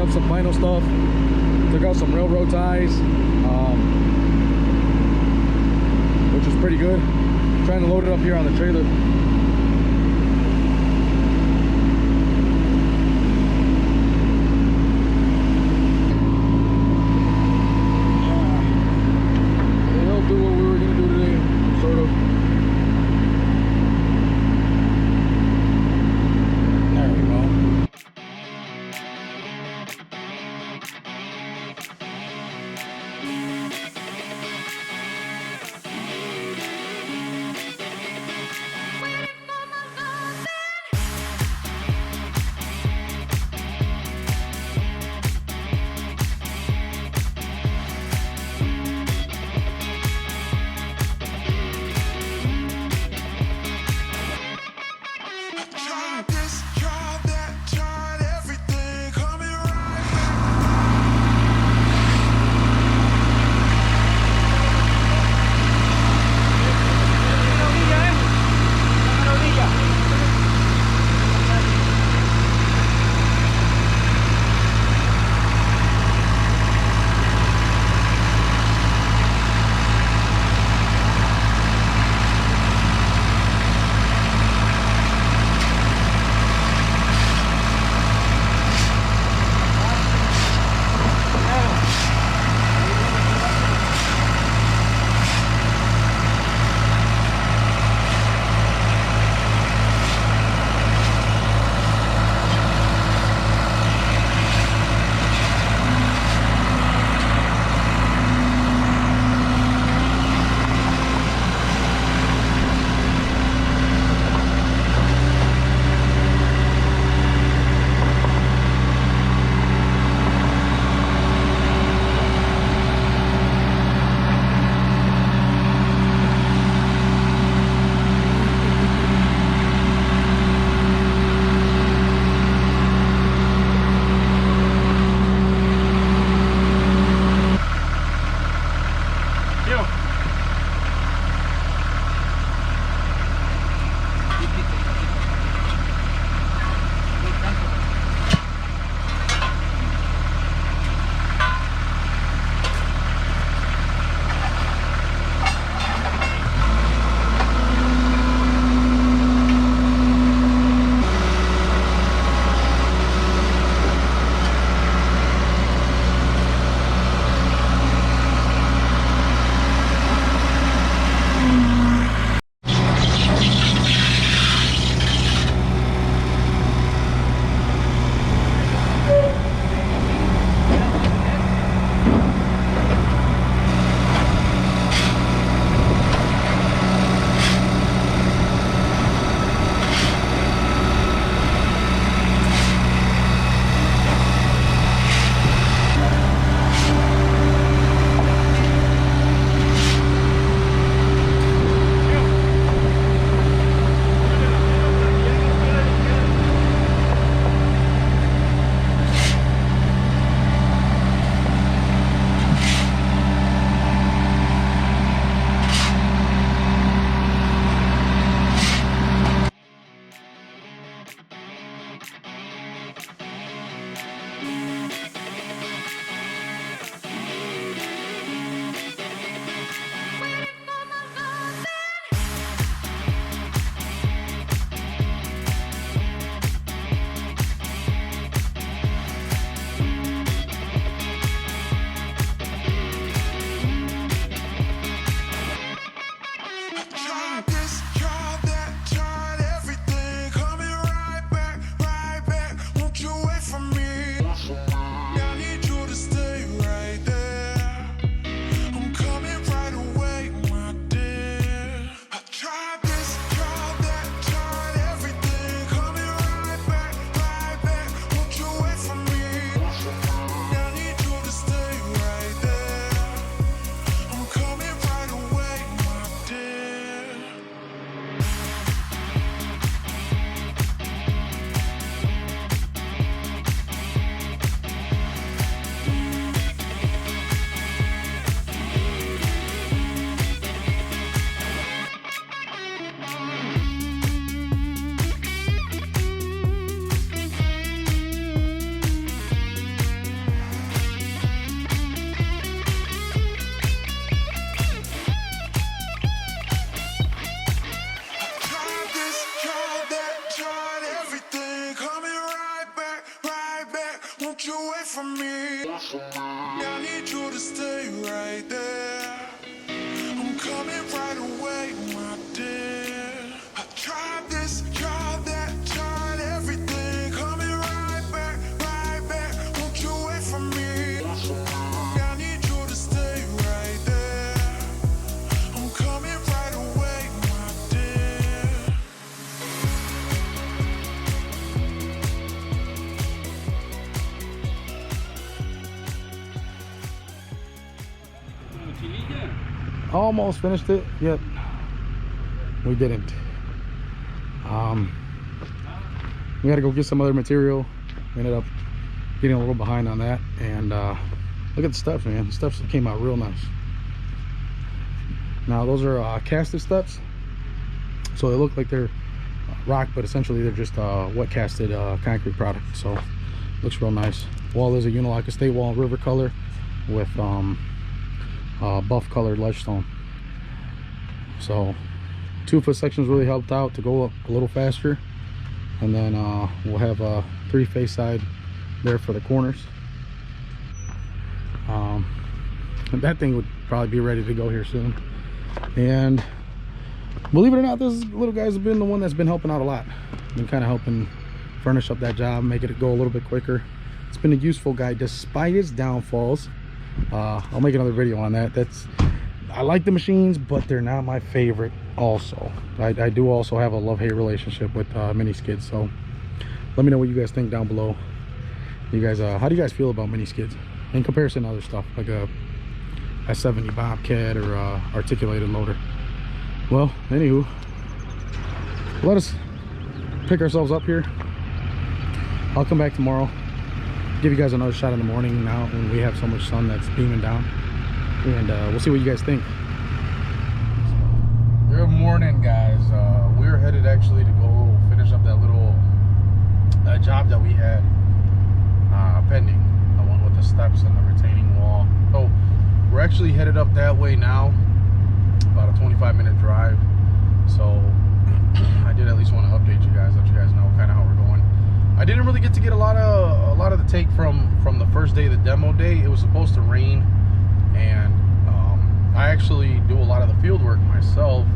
up some final stuff. Took out some railroad ties, which is pretty good. Trying to load it up here on the trailer. It'll do what we were gonna do today, sort of. There we go. Well, I need you to stay right there. I'm coming right away, my dear. I tried this, tried that, tried everything. Coming right back, right back. Won't you wait for me? I need you to stay right there. I'm coming right away, my dear. Almost finished it, yet we didn't. We had to go get some other material. We ended up getting a little behind on that, and look at the steps, man. The steps came out real nice. Now those are casted steps, so they look like they're rock, but essentially they're just wet casted concrete product. So looks real nice. Wall is a Unilock estate wall, river color with buff colored ledgestone. So 2-foot sections really helped out to go up a little faster, and then we'll have a 3-face side there for the corners. And that thing would probably be ready to go here soon. And believe it or not, this little guy's been the one that's been helping out a lot. Been kind of helping furnish up that job, make it go a little bit quicker. It's been a useful guy despite its downfalls. I'll make another video on that. I like the machines, but they're not my favorite also. I do also have a love-hate relationship with mini skids, so let me know what you guys think down below. You guys, how do you guys feel about mini skids in comparison to other stuff like a 70 Bobcat or articulated loader? Well, anywho, let us pick ourselves up here. I'll come back tomorrow, give you guys another shot in the morning now when we have so much sun that's beaming down, and we'll see what you guys think. Good morning, guys. We're headed actually to go finish up that little job that we had pending, the one with the steps and the retaining wall. So we're actually headed up that way now, about a 25-minute drive. So I did at least want to update you guys, let you guys know kind of how we're going. I didn't really get to get a lot of the take from the first day, the demo day. It was supposed to rain, and I actually do a lot of the field work myself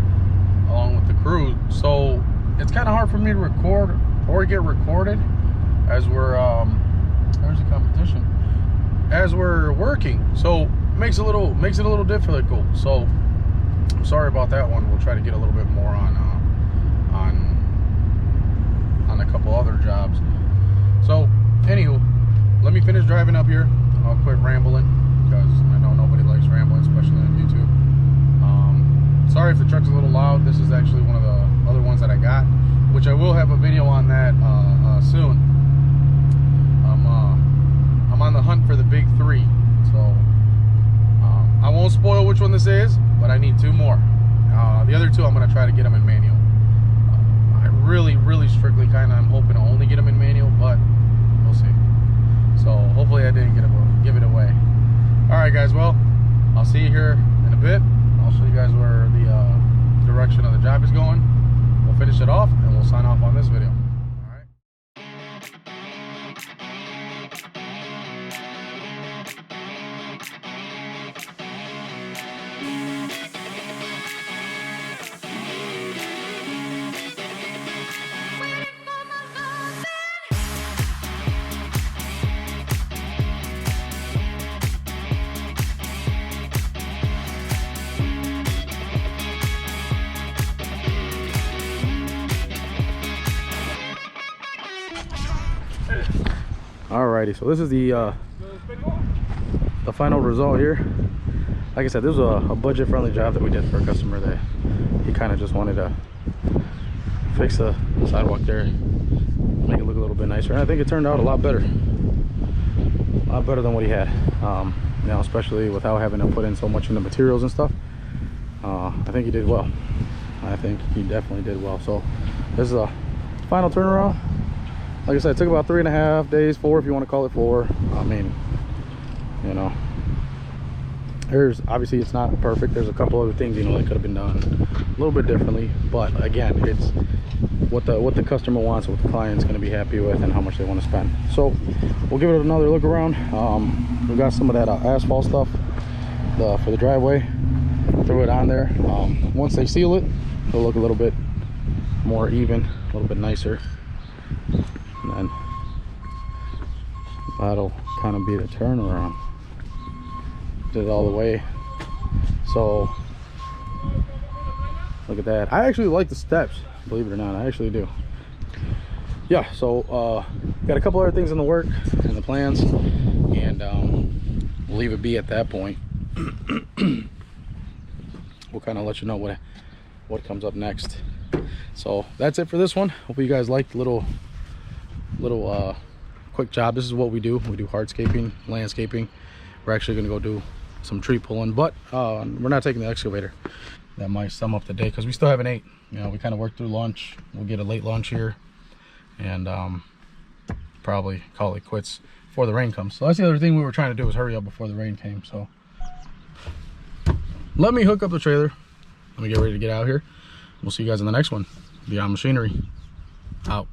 along with the crew, so it's kind of hard for me to record or get recorded as we're there's the competition, as we're working. So makes it a little difficult. So I'm sorry about that one. We'll try to get a little bit more on a couple other jobs. So anywho, let me finish driving up here. I'll quit rambling because I know nobody likes rambling, especially on YouTube. Sorry if the truck's a little loud. This is actually one of the other ones that I got, which I will have a video on that soon. I'm on the hunt for the big 3, so I won't spoil which one this is, but I need 2 more. The other 2 I'm going to try to get them in manual. I really strictly kind of am hoping to only get them in manual, but we'll see. So hopefully I didn't give it away. All right, guys, well, I'll see you here in a bit. I'll show you guys where the direction of the job is going. We'll finish it off and we'll sign off on this video. Alrighty, so this is the final result here. Like I said, this was a budget-friendly job that we did for a customer that he kind of just wanted to fix the sidewalk there, make it look a little bit nicer. And I think it turned out a lot better than what he had. You know, especially without having to put in so much in the materials and stuff. I think he did well. I think he definitely did well. So this is a final turnaround. Like I said, it took about 3.5 days, 4 if you want to call it 4. I mean, you know, There's obviously, it's not perfect. There's a couple other things, you know, that could have been done a little bit differently, but again, it's what the customer wants, what the client's going to be happy with, and how much they want to spend. So we'll give it another look around. We got some of that asphalt stuff for the driveway. Throw it on there. Once they seal it, it'll look a little bit more even, a little bit nicer, and then that'll kind of be the turnaround. Did it all the way. So look at that. I actually like the steps, believe it or not. I actually do. Yeah, so got a couple other things in the work and the plans, and we'll leave it be at that point. We'll kind of let you know what comes up next. So that's it for this one. Hope you guys liked the little quick job. This is what we do. We do hardscaping, landscaping. We're actually going to go do some tree pulling, but we're not taking the excavator. That might sum up the day because we still haven't ate. You know, we kind of worked through lunch. We'll get a late lunch here, and probably call it quits before the rain comes. So that's the other thing we were trying to do, was hurry up before the rain came. So let me hook up the trailer. Let me get ready to get out here. We'll see you guys in the next one. Beyond Machinery out.